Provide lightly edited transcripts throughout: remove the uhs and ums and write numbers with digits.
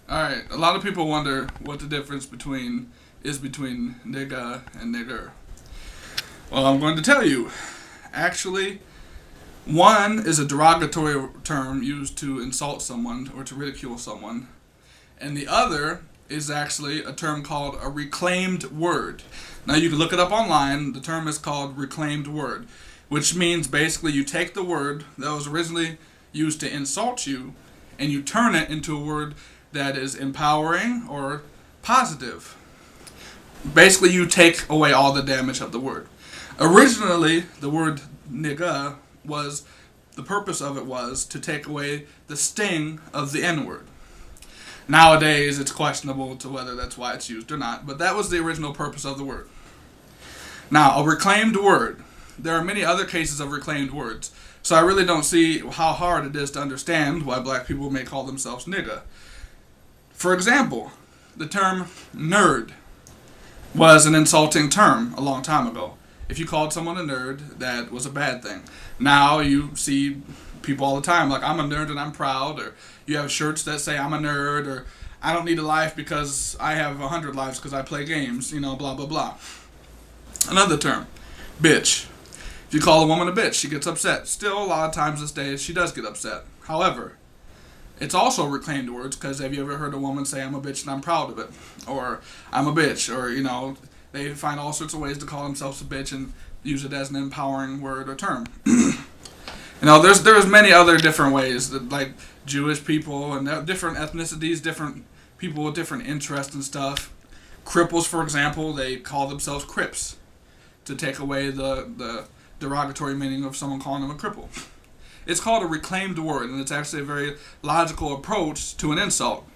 All right. A lot of people wonder what the difference between nigga and nigger. Well, I'm going to tell you. Actually, one is a derogatory term used to insult someone or to ridicule someone, and the other is actually a term called a reclaimed word. Now you can look it up online. The term is called reclaimed word, which means basically you take the word that was originally used to insult you and you turn it into a word that is empowering or positive. Basically, you take away all the damage of the word. Originally, the word nigga was the purpose of it was to take away the sting of the N word. Nowadays, it's questionable to whether that's why it's used or not, but that was the original purpose of the word. Now, a reclaimed word. There are many other cases of reclaimed words, so I really don't see how hard it is to understand why black people may call themselves nigga. For example, the term nerd was an insulting term a long time ago. If you called someone a nerd, that was a bad thing. Now you see people all the time like, I'm a nerd and I'm proud, or you have shirts that say I'm a nerd, or I don't need a life because I have 100 lives because I play games, blah blah blah. Another term, bitch. If you call a woman a bitch, she gets upset. Still, a lot of times this day, she does get upset. However, it's also reclaimed words, because have you ever heard a woman say, I'm a bitch and I'm proud of it? Or, I'm a bitch, or, they find all sorts of ways to call themselves a bitch and use it as an empowering word or term. There's many other different ways, that, like Jewish people and different ethnicities, different people with different interests and stuff. Cripples, for example, they call themselves Crips to take away the derogatory meaning of someone calling them a cripple. It's called a reclaimed word, and it's actually a very logical approach to an insult.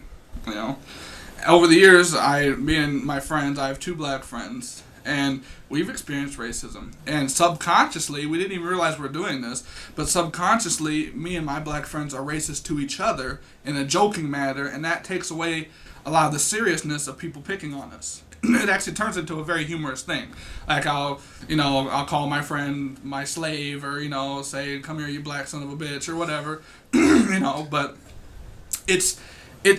Over the years, me and my friends, I have two black friends, and we've experienced racism. And subconsciously, we didn't even realize we're doing this, but subconsciously, me and my black friends are racist to each other in a joking manner, and that takes away a lot of the seriousness of people picking on us. It actually turns into a very humorous thing. Like I'll call my friend my slave, or say, "Come here, you black son of a bitch," or whatever. But it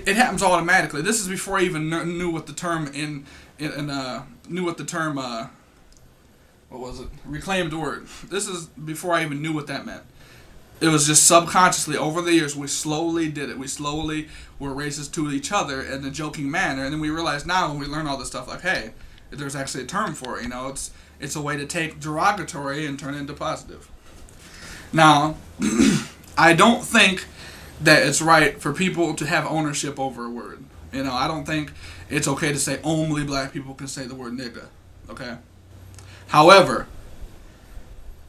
happens automatically. This is before I even knew what the term what was it? Reclaimed word. This is before I even knew what that meant. It was just subconsciously over the years we slowly did it. We slowly were racist to each other in a joking manner, and then we realize now when we learn all this stuff, like, hey, there's actually a term for it. It's a way to take derogatory and turn it into positive. Now, I don't think that it's right for people to have ownership over a word. I don't think it's okay to say only black people can say the word nigga. Okay. However,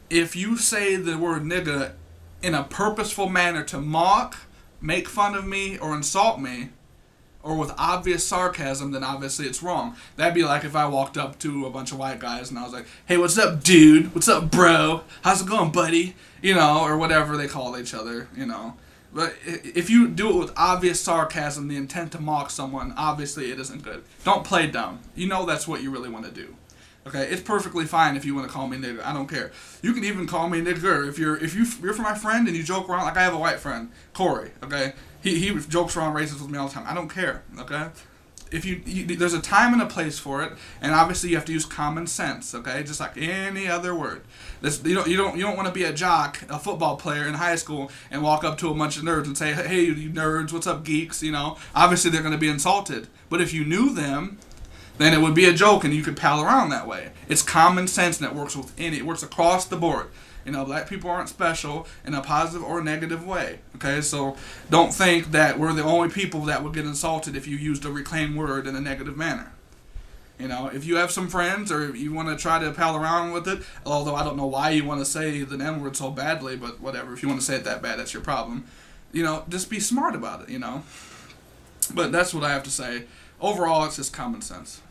if you say the word nigga in a purposeful manner to mock, make fun of me, or insult me, or with obvious sarcasm, then obviously it's wrong. That'd be like if I walked up to a bunch of white guys and I was like, hey, what's up, dude? What's up, bro? How's it going, buddy? Or whatever they call each other, But if you do it with obvious sarcasm, the intent to mock someone, obviously it isn't good. Don't play dumb. That's what you really want to do. Okay, it's perfectly fine if you want to call me nigger. I don't care. You can even call me nigger if you're for my friend and you joke around. Like I have a white friend, Corey. Okay, he jokes around racist with me all the time. I don't care. Okay, if there's a time and a place for it, and obviously you have to use common sense. Okay, just like any other word. You don't want to be a jock, a football player in high school, and walk up to a bunch of nerds and say, hey, you nerds, what's up, geeks? Obviously they're going to be insulted. But if you knew them, then it would be a joke and you could pal around that way. It's common sense and it works it works across the board. Black people aren't special in a positive or negative way. Okay, so don't think that we're the only people that would get insulted if you used a reclaimed word in a negative manner. If you have some friends or you want to try to pal around with it, although I don't know why you want to say the N word so badly, but whatever. If you want to say it that bad, that's your problem. Just be smart about it. But that's what I have to say. Overall, it's just common sense.